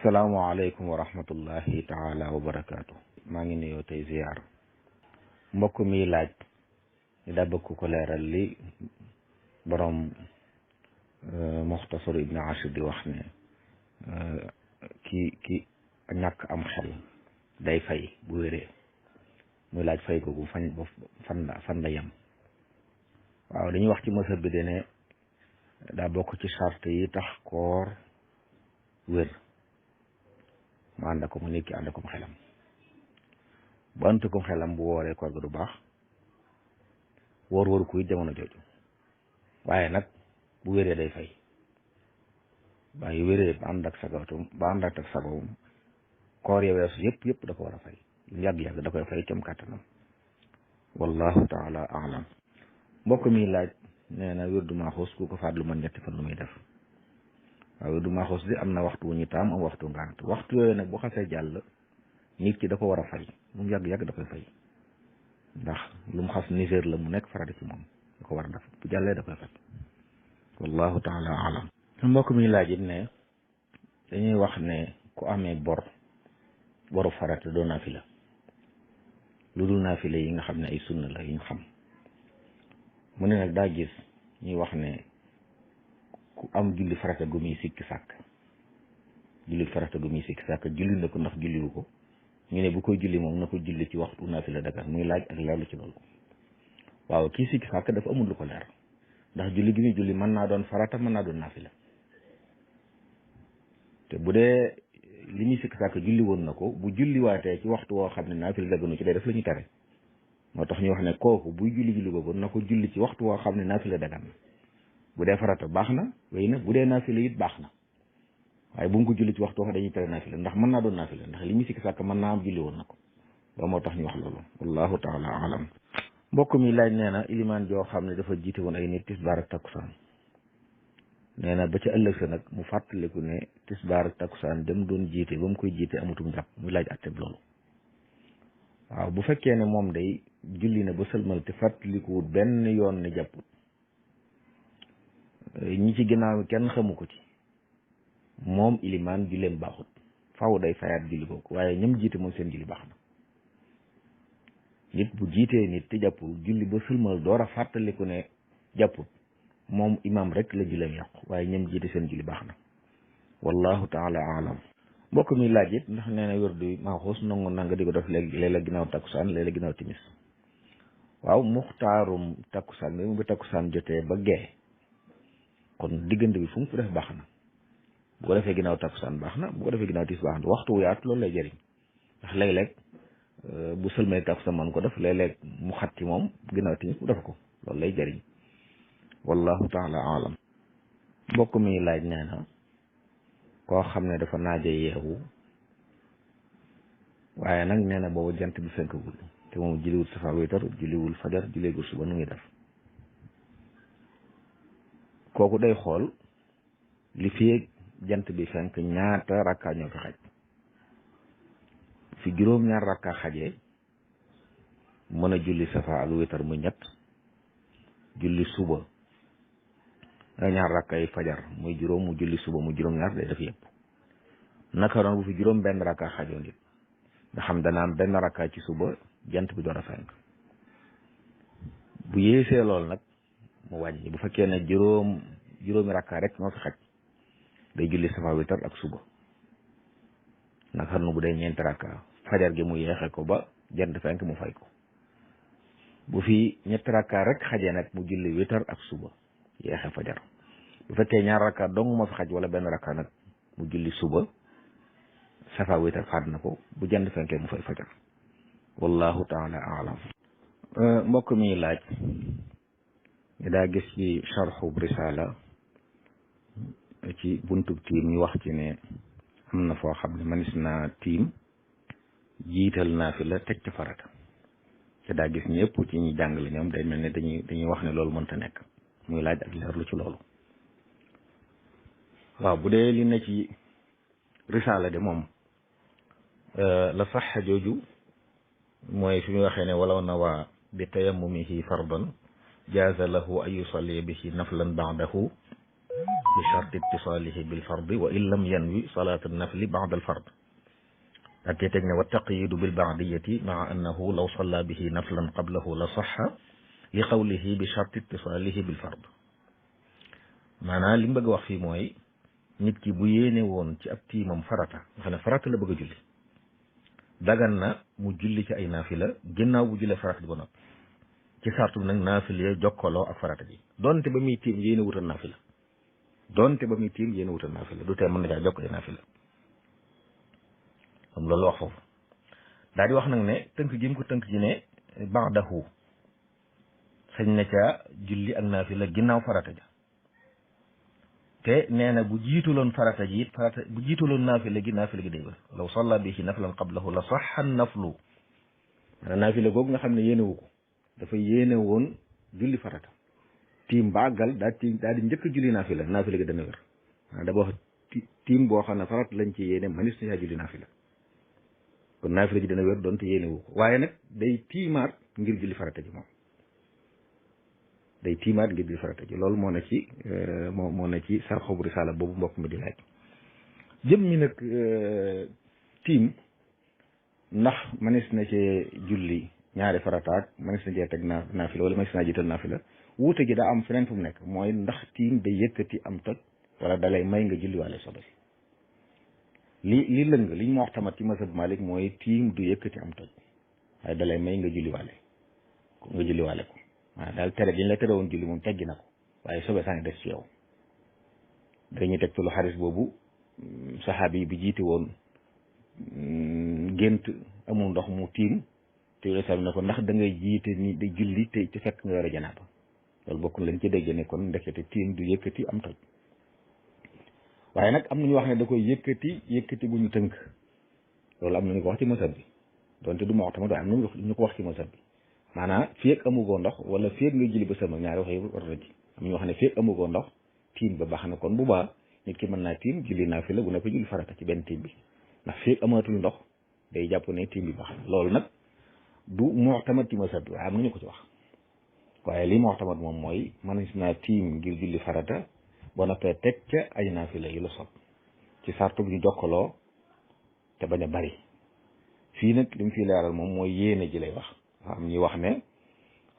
asalaamaaleykum wa rahmatullahi taala wa barakaatu. maa ngi nuyoo tey ziyaar mbokk mi laaj ni daa bëgg ko leeral li borom muxtasar ibn Ashir di wax ne ki ñàkk am xel day fay bu wéree muy laaj fay ko bu fan la yem. waaw dañuy wax ci mësëb bi de ne daa bokk ci charte yi tax koor wér mu ànd ko mu nit ki ànd ko xelam bu ànd ko xelam bu wooree koor ga du baax wóor kuy jamono jooju waaye nag bu wéree day fay waaye wéree ba ànd ak sagoom koor ya weesu yëpp da ko war a fay yàgg-yàgg da koy fay cam kàttanam wallahu taala alam. mbokk mi laaj nee na wirdu maaxuus ku ko faat lu man ñetti fan lu muy def. waaw wirdu maaxuus bi am na waxtu wu ñu taam am waxtu ngant waxtu yooyu nag bu xasee jàll nit ki da ko war a fay mu yàgg-yàgg da koy fay ndax lu mu xas nisér la mu nekk farata ci moom da ko war a def bu jàllee da koy fay wallahu taala alam. mbokk mi laaj it ne dañuy wax ne ku amee boru farata doo naafila lu dul naafila yi nga xam ne ay sunna la yi ñu xam mu ne nag daa gis ñuy wax ne ku am julli farata gu muy sikki sàkk julli na ko ndax julliwu ko ñu ne bu koy julli moom na ko julli ci waxtu naafila dagan muy laaj ak leerlu ci loolu. waaw kii sikki sàkk dafa amul lu ko leer ndax julli gi muy julli mën naa doon farata mën naa doon naafila te bu dee li ñuy sikki sàkk julli woon na ko bu julliwaatee ci waxtu woo xam ne naafila daganu ci day def la ñu tere moo tax ñu wax ne kooku buy julli boobu na ko julli ci waxtu woo xam ne naafila dagan na bu dee farata baax na wéy na bu dee naafila it baax na waaye bu mu ko julli ci waxtu woo dañuy tere naafila ndax mën naa doon naafila ndax li ñuy sikki sàkk mën naa am julli woon na ko loolu moo tax ñu wax loolu wallahu taala alam. mbokk mi laaj nee na ilimaan joo xam ne dafa jiite woon ay nit tisbaar ak takkusaan nee na ba ca ëllëg sa nag mu fàttaliku ne tisbaar ak takkusaan dem doon jiite ba mu koy jiite amutum jàpp muy laaj atteb loolu. waaw bu fekkee ne moom day julli na ba sëlmal te fàttalikuwut benn yoon ne jàpput ñi ci ginnaaw kenn xamu ko ci moom ilimaan julleem baaxut faaw day fayaat julli googu waaye ñam jiite moom seen julli baax na. nit bu jiitee nit te jàppul julli ba sëlmal door a fàttaliku ne jàpput moom imaam rek la julleem yàqu waaye ñam jiite seen julli baax na wallahu taala alam. mbokk mi laaj it ndax nee na wirdu maaxuus nangu na nga di ko def léeg-léeg ginnaaw takkusaan léeg-léeg ginnaaw timis. waaw muxtaarum takkusaan bi mu ba takkusaan jotee ba gee kon diggante bi fu mu ko def baax na bu ko defee ginnaaw takkusaan baax na bu ko defee ginnaaw timis baax na waxtu wu yaatu loolu lay jëriñ ndax léeg-léeg bu sëlmee takkusaan man ko def léeg-léeg mu xat ci moom ginnaaw timis mu def ko loolu lay jëriñ wallahu taala alam. mbokk mi laaj nee na koo xam ne dafa naaje yeewu waaye nag nee na boobu jant bi fenkagul te moom julliwul safa witar julliwul fajar julleegul suba nu muy def. kooku day xool li fi jant bi fenk ñaata rakkaa ñoo fi xaj fi juróom-ñaar rakkaa xajee mën a julli safa ak witar mu ñett julli suba ñaar rakka yi fajar muy juróom mu julli suba mu juróom-ñaar day def yëpp naka noonu bu fi juróom benn rakka xajoo nit nga xam dana am benn rakka ci suba jant bi door a fenk bu yéesee lool nag mu wàññi bu fekkee ne juróomi rakka rek moo fi xaj day julli safa witar ak suba naka noonu bu dee ñeenti rakka fajar gi mu yeexe ko ba jant fenk mu fay ko bu fi ñetti rakka rek xajee nag mu julli witar ak suba yeexe fajar bu fekkee ñaar rakka dong moo fi xaj wala benn rakka nag mu julli suba safa witar faat na ko bu jant fenkee mu fay fajar wallahu taala alam. mbokk mi laaj ñu daa gis ci sharxu risala ci buntub tiim ñu wax ci ne am na foo xam ne manis naa tiim jiital naa fi la teg ci farata te daa gis ñëpp ci ñi jàngale ñoom day mel ne dañuy wax ne loolu mënta nekk muy laaj ak leerlu ci loolu. waaw bu dee li ne ci risaala de moom la sax jooju mooy fi mu waxee ne walaw nawaa bi tayammumihi fardan jaaza lahu an yusalli bihi naflan ba'dahu bi sharti ittisaalihi bil fardi wa in lam yanwi salaat an-nafli ba'da al-fard ak teg ne wa taqyidu bil ba'diyati maa annahu law salla bihi naflan qablahu la sahha li qawlihi bi sharti ittisaalihi bil fard. maanaam li mu bëgg a wax fii mooy nit ki bu yéene woon ci ab tiimam farata nga xam ne farata la bëgg a julli dagan na mu julli ci ay naafila ginnaaw bu jullee farata ji ba noppi ci sartu bi nag naafila ya jokkaloo ak farata ji donte ba muy tiim yéene wutal naafila du tee mën na caa jokk ay naafila am loolu wax foofu daal di wax nag ne tënk gi mu ko tënk ji ne ba'dahu sañ na ca julli ak naafila ginnaaw farata ja te nee na bu jiituloon farata ji it bu jiituloon naafila gi day wér law salla bihi naflan qablahu la sahha naflu maanaam naafila googu nga xam ne yéene wu ko dafa yéene woon julli farata tiim ba àggal daal di njëkk julli naafila gi dana wér maanaam da wax tiim boo xam ne farata lañ ci yéene manis na caa julli naafila kon naafila gi dana wér doonte yéene wu ko waaye nag day tiimaat ngir julli farata ji moom loolu moo ne ci sarxobu risaala boobu mbokk mi di laaj jëm mi nag tiim ndax manis na cee julli ñaari farataak manis na cee teg naafila wala manis naa jiital naafila wuute gi daa am feneen fu mu nekk mooy ndax tiim day yëkkati am toj wala dalay may nga julli waale sobe si li lëng liñ ma wax tamat ci mazhab Malik mooy tiim du yëkkati am toj waaye dalay may nga julli waale ko waaw daal tere bi ñu la tere woon julli moom teggi na ko waaye sobe saa ngi des ci yow dañuy teg lu xaris boobu saxaabi bi jiite woon gént amul ndox mu tiim te yooyu sax ne ko ndax da ngay jiite ni da julli te fekk nga yore janaaba loolu bokk lañ ci dégg ne kon ndekete tiim du yëkkati am toj waaye nag am na ñu wax ne da koy yëkkati bu ñu tënk loolu am na ñu ko wax ci masab bi donte du ma wax tamit am na ñu ko wax ci masab bi maanaam fii ak amugoo ndox wala fii ak nga julli ba sama ñaari wax yi war na ci am ñu wax ne fii ak amugoo ndox tiim ba baax na kon bu baax nit ki mën naa tiim julli naafila bu nekk julli farata ci benn tiim bi ndax fii ak amaatul ndox day jàpp ne tiim bi baax na loolu nag du mu'tamad ci masab bi waaye am na ñu ko ci wax waaye lii mu'tamad moom mooy mën naa tiim ngir julli farata boo noppee teg ca ay naafila yu la sopp ci sartu bu ñu jokkaloo te bañ a bari fii nag li mu fii leeral moom mooy yéene ji lay wax am ñuy wax ne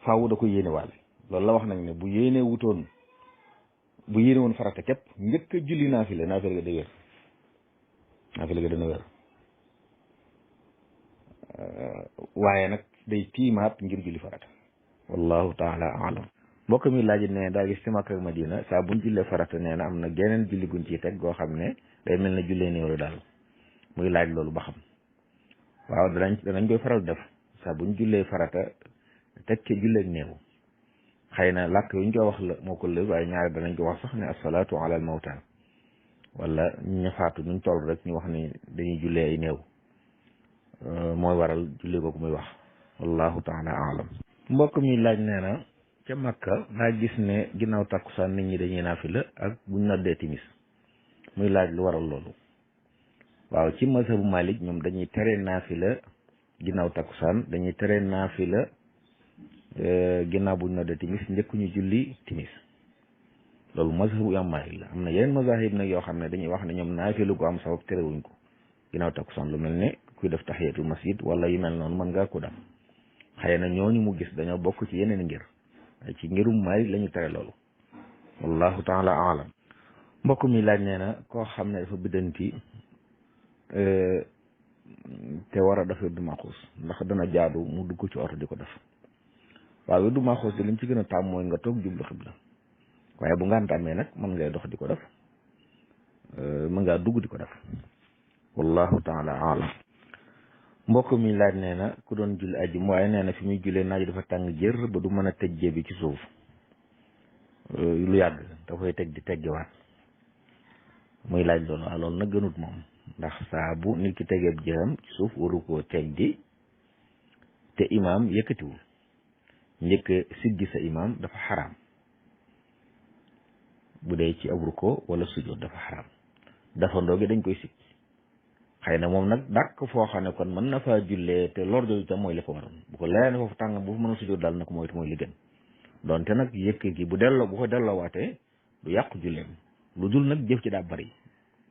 faaw da ko yéene waale loolu la wax nag ne bu yéene woon farata képp njëkk a julli naafila ga day wér naafila ga dana wér waaye nag day tiimaat ngir julli farata wallahu taala alam mbokk mi laaj ne daa gis ci Makka ak Madina saa buñ jullee farata nee na am na geneen julli guñ ciy teg goo xam ne day mel ne jullee néew la daal muy laaj loolu ba xam waaw danañ koy faral def saa buñ jullee farata teg ci julleeg néew xëy na làkk yuñ koy wax la moo ko lëg waaye ñaari danañ ko wax sax ne asalaatu ala al mawta wala ñu faatu nuñ toll rek ñu wax ni dañuy jullee ay néew mooy waral julli googu muy wax wallahu taala alam mbokk mi laaj nee na ca Makka daa gis ne ginnaaw takkusaan nit ñi dañuy naafila ak buñ noddee timis muy laaj lu waral loolu waaw ci mazhabu Malik ñoom dañuy tere naafila ginnaaw takkusaan dañuy tere naafila ginnaaw buñ noddee timis njëkk ñu julli timis loolu mazhabu Imam Malik la am na yeneen mazahib nag yoo xam ne dañuy wax ne ñoom naafila gu am sabab terewuñ ko ginnaaw takkusaan lu mel ne kuy def tahiyatul masjid wala yu mel noonu mën ngaa ko def xëy na ñooñu mu gis dañoo bokk ci yeneen ngir ci ngirum Maalik la ñu tere loolu wallahu taala alam mbokk mi laaj nee na koo xam ne dafa biddanti te war a def wirdu maxuus ndax dana jaadu mu dugg ci oto di ko def waaw wirdu maxuus di liñ ci gën a taam mooy nga toog jublu xibla waaye bu ngànt amee nag mën ngay dox di ko def mën ngaa dugg di ko def wallahu taala alam mbokk mi laaj nee na ku doon julli ajjuma waaye nee na fi muy jullee naaj dafa tàng jër ba du mën a tëj jébi ci suuf lu yàgg da koy teg di teggiwaat muy laaj loolu waaw loolu nag gënut moom ndax saa bu nit ki tegeeb jëram ci suuf waru koo teggi te imaam yëkkatiwul njëkk siggi sa imaam dafa xaraam bu dee ci ab rukkoo wala sujjóot dafa xaraam dafa ndoogi dañ koy siggi xëy na moom nag dàq foo xam ne kon mën na faa jullee te lor jooju tam mooy li ko waroon bu ko leeree ne foofu tàng bu fa mën a sujjóot daal na ko mooy li gën donte nag yëkk gi bu ko delloowaatee du yàqu julleem lu dul nag jëf ci daa bari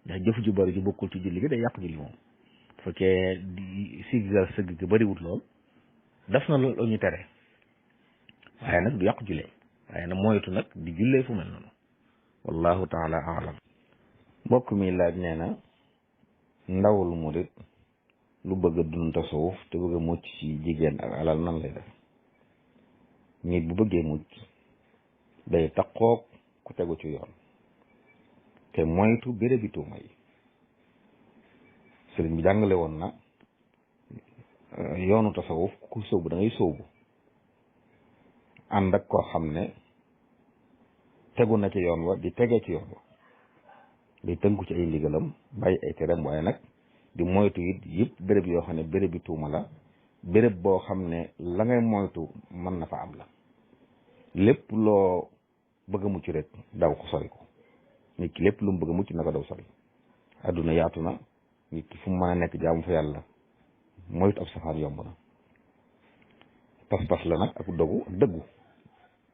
ndax jëf ju bari ju bokkul ci julli gi day yàq julli moom bu fekkee di siggal sëgg gi bariwut lool def na loolu ñu tere waaye nag du yàq jullee waaye nag moytu nag di jullee fu mel noonu wallahu taala alam mbokk mi laaj nee na ndawul murit lu bëgg a dund tasawuf te bëgg a mucc ci jigéen ak alal nan lay def nit bu bëggee mucc day taqoog ku tegu ci yoon te moytu bérébi tuuma yi sëriñ bi jàngale woon na yoonu tasawuf ku sóobu da ngay sóobu ànd ak koo xam ne tegu na ci yoon wa di tegee ci yoon wa di tënku ci ay ndigalam bàyyi ay teram waaye nag di moytu it yëpp béréb yoo xam ne béréb bi tuuma la béréb boo xam ne la ngay moytu mën na fa am la lépp loo bëgg a mucc rek daw ko sori ko nit ki lépp lu mu bëgg a mucc na ko daw sori adduna yaatu na nit ki fu mu mën a nekk jaamu fa yàlla moytu ab safaan yomb na pas-pas la nag ak dogu ak dëggu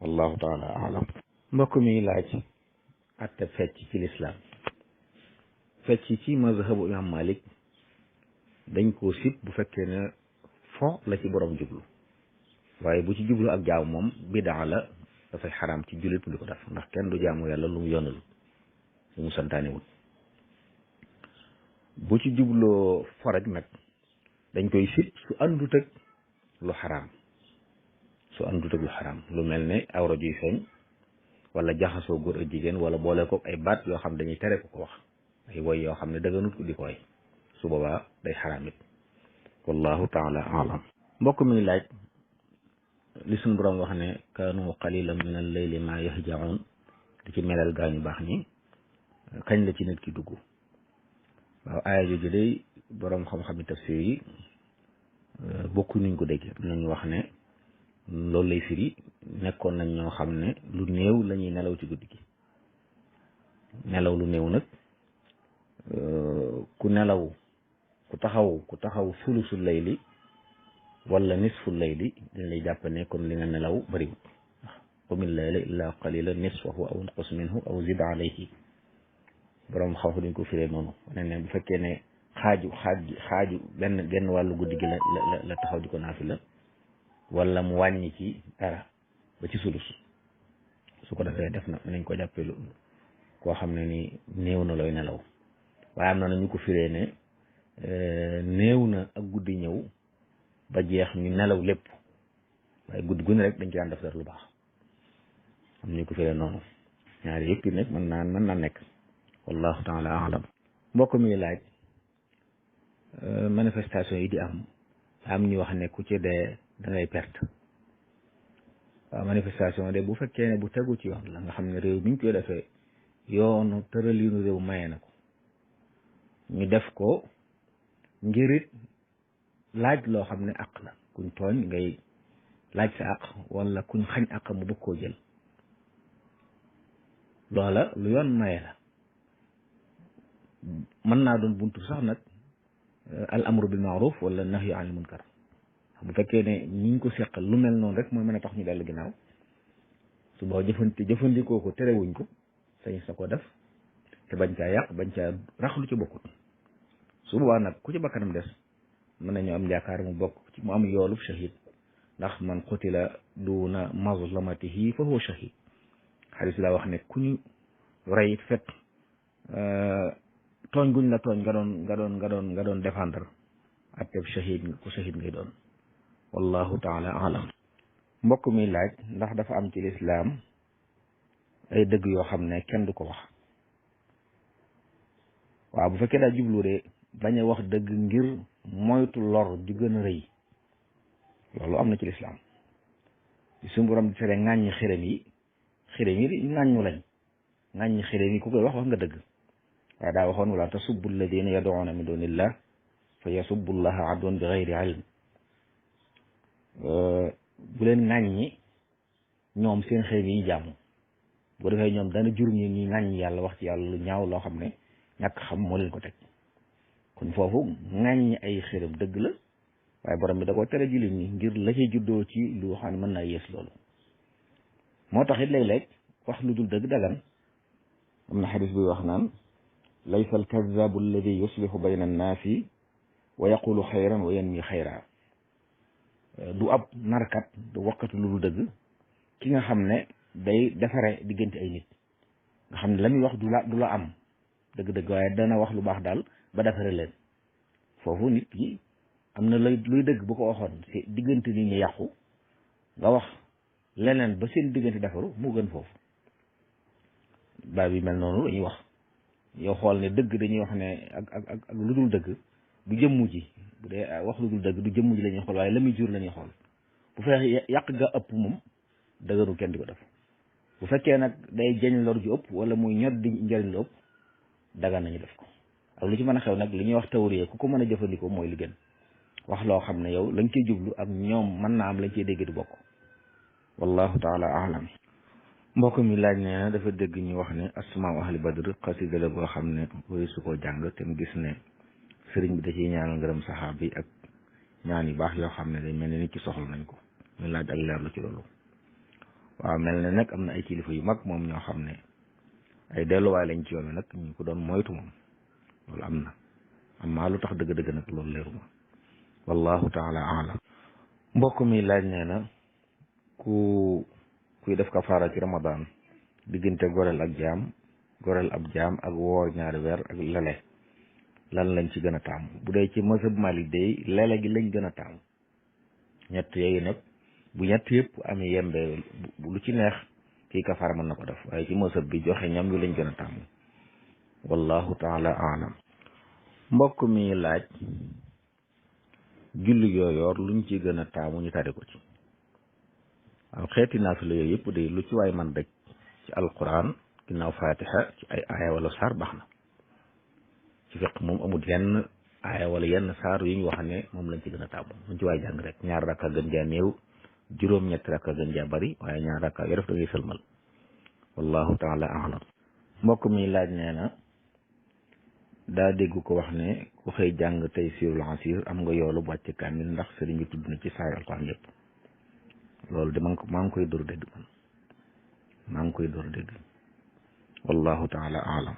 wallahu taala alam mbokk mi laaj atte fecc ci lislaam fecc ci mazhabu imam malik dañ koo sib bu fekkee ne fo la ci borom jublu waaye bu ci jublu ak jaamu moom bidaa la dafay xaraam ci jullit di ko def ndax kenn du jaamu yàlla lu mu yoonal lu mu santaanewul bu ci jubloo fo rek nag dañ koy sib su àndut ak lu xaraam lu mel ne awra juy feeñ wala jaxasoo góor ak jigéen wala boole ko ay baat yoo xam dañuy tere ko wax ay woy yoo xam ne dëgganut ko di ko way su boobaa day xaraam it wallahu taala alam mbokk mi laaj li suñ borom wax ne kaanu qalilan min al layli ma yahjaun di ci melal gaañu baax ñi kañ la ci nit ki dugg waaw aaya jooju day borom xam-xami tafsir yi bokku nuñ ko dégg nañu wax ne loolu lay firi nekkoon nañ ñoo xam ne lu néew la ñuy nelaw ci guddi gi nelaw lu néew nag ku nelaw ku taxaw sulusul layli wala nisful layli dañ lay jàpp ne kon li nga nelaw bariwut qumil layla illa qalila nisfahu aw inqus minhu aw zid alayhi borom xam dañ ko firee noonu ne bu fekkee ne xaaju benn wàllu guddi gi la taxaw di ko naafila wala mu wàññi ci dara ba ci sulus su ko defee def na nañ ko jàppee lu koo xam ne ni néew na looy nelaw waaye am na ñu ko firee ne néew na ak guddi ñëw ba jeex ñu nelaw lépp waaye guddi gu ne rek dañ ci daan def dara lu baax am ñu ko firee noonu ñaari yëpp nag mën naa nekk wallahu taala alam mbokk mi laaj manifestation yi di am ñu wax ne ku ci dee da ngay perte waaw manifestation de bu fekkee ne bu tegu ci yoon la nga xam ne réew mi ñu koy defee yoonu tëralinu réew maye na ko ñu def ko ngirit laaj loo xam ne àq la kuñ tooñ ngay laaj sa àq wala kuñ xañ àq mu bëgg koo jël loola lu yoon maye la mën naa doon buntu sax nag al amru bil maaruf wala nahyu anil munkar bu fekkee ne ñi ñu ko seqal lu mel noonu rek mooy mën a tax ñu dellu ginnaaw su boo jëfandikoo ko terewuñ ko sañ sa ko def te bañ caa yàq bañ caa rax lu ci bokkut su boobaa nag ku ci bakkanam des mën nañu am yaakaar mu bokk ci mu am yoolub shahid ndax man qutila duna mazlamatihi fa huwa shahid xadis la wax ne ku ñu rey fet tooñ guñ la tooñ nga doon défendre atteb shahid ku shahid ngay doon wallahu taala alam mbokk mi laaj ndax dafa am ci lislaam ay dëgg yoo xam ne kenn du ko wax waaw bu fekkee daa jublu de bañ a wax dëgg ngir moytu lor ju gën a rëy loolu am na ci lislaam suñu borom di tere ŋàññi xërëm yi ŋàññu lañ ŋàññi xërëm yi ku koy wax nga dëgg waaye daa waxoon wala tasubbu alladina yad'una min dunillah fa yasubbu llaha adwan bi gayri ilm bu leen ŋàññi ñoom seen xërëm yi jaamu bu defee ñoom dana jur ñi ŋàññi yàlla wax ci yàlla lu ñaaw loo xam ne ñàkk xam moo leen ko teg kon foofu ŋàññi ay xërëm dëgg la waaye borom bi da ko tere jullit ñi ngir la cay juddoo ci lu xam ne mën naa yées loolu moo tax it léeg-léeg wax lu dul dëgg dagan am na xadis buy wax naan laysa alkazabu alladi yuslihu bayna annaasi wa yaqulu xayran wa yanmi xayra du ab narkat du wakkatu lu dul dëgg ki nga xam ne day defare diggante ay nit nga xam ne la muy wax du la am dëgg-dëgg waaye dana wax lu baax daal ba defare leen foofu nit ki am na luy dëgg bu ko waxoon si diggante nit ñi yàqu nga wax leneen ba seen diggante defaru mu gën foofu baa bi mel noonu dañuy wax yow xool ne dëgg dañuy wax ne ak lu dul dëgg du jëmmu ji bu dee wax lu dul dëgg du jëmmu ji la ñuy xool waaye la muy jur la ñuy xool bu fekkee yàq ga ëpp moom dëgëru kenn di ko def bu fekkee nag day jañ lor ju ëpp wala muy ñor di njëriñ lu ëpp daga nañu def ko ak lu ci mën a xew nag li ñuy wax tawriya ku ko mën a jëfandikoo mooy li gën wax loo xam ne yow lañ ciy jublu ak ñoom mën naa am lañ ciy dégg du bokk wallahu taala alam mbokk mi laaj nee na dafa dégg ñu wax ne asmaa ahli badr xasida la boo xam ne wari su koo jàng te mu gis ne sëriñ bi da ciy ñaanal ngërëm saxaaba yi ak ñaan yu baax yoo xam ne day mel ne nit ci soxla nañ ko ñu laaj ak leerlu ci loolu waaw mel ne nag am na ay kilifa yu mag moom ñoo xam ne ay delluwaay lañ ci yoon wi nag ñu ko doon moytu moom loolu am na amaa lu tax dëgg-dëgg nag loolu leeruma wallahu taala alam mbokk mi laaj nee na kuy def kafaara ci ramadan diggante goreel ak jaam goreel ab jaam ak woor ñaari weer ak lele lan lañ ci gën a taamu bu dee ci mazhab Malik day lele gi lañ gën a taamu ñett yooyu nag bu ñett yëpp amee yembe lu ci neex kii kafaara mën na ko def waaye ci mazhab bi joxe ñam wi lañ gën a taamu wallahu taala alam mbokk mi laaj julli yooyoor luñ ci gën a taamu ñu tari ko ci waaw xeeti naafila yooyu yëpp de lu ci waay man rek ci alquran ginnaaw fatiha ci ay aaya wala saar baax na ci fiq moom amul yenn aaya wala yenn saar yu ñu wax ne moom lañ ci gën a taamu luñ ci waay jàng rek ñaar rakka gën jaa néew juróom-ñetti rakka gën jaa bari waaye ñaar rakka yoo def da ngay sëlmal wallahu taala alam mbokk mi laaj nee na daa dégg ko wax ne ku xëy jàng tey siirul asir am nga yoolu bu wàcc kaamil ndax sëriñ bi tudd na ci saar alquran yëpp loolu de maa ngi koy door dégg man maa ngi koy door dégg wallahu taala alam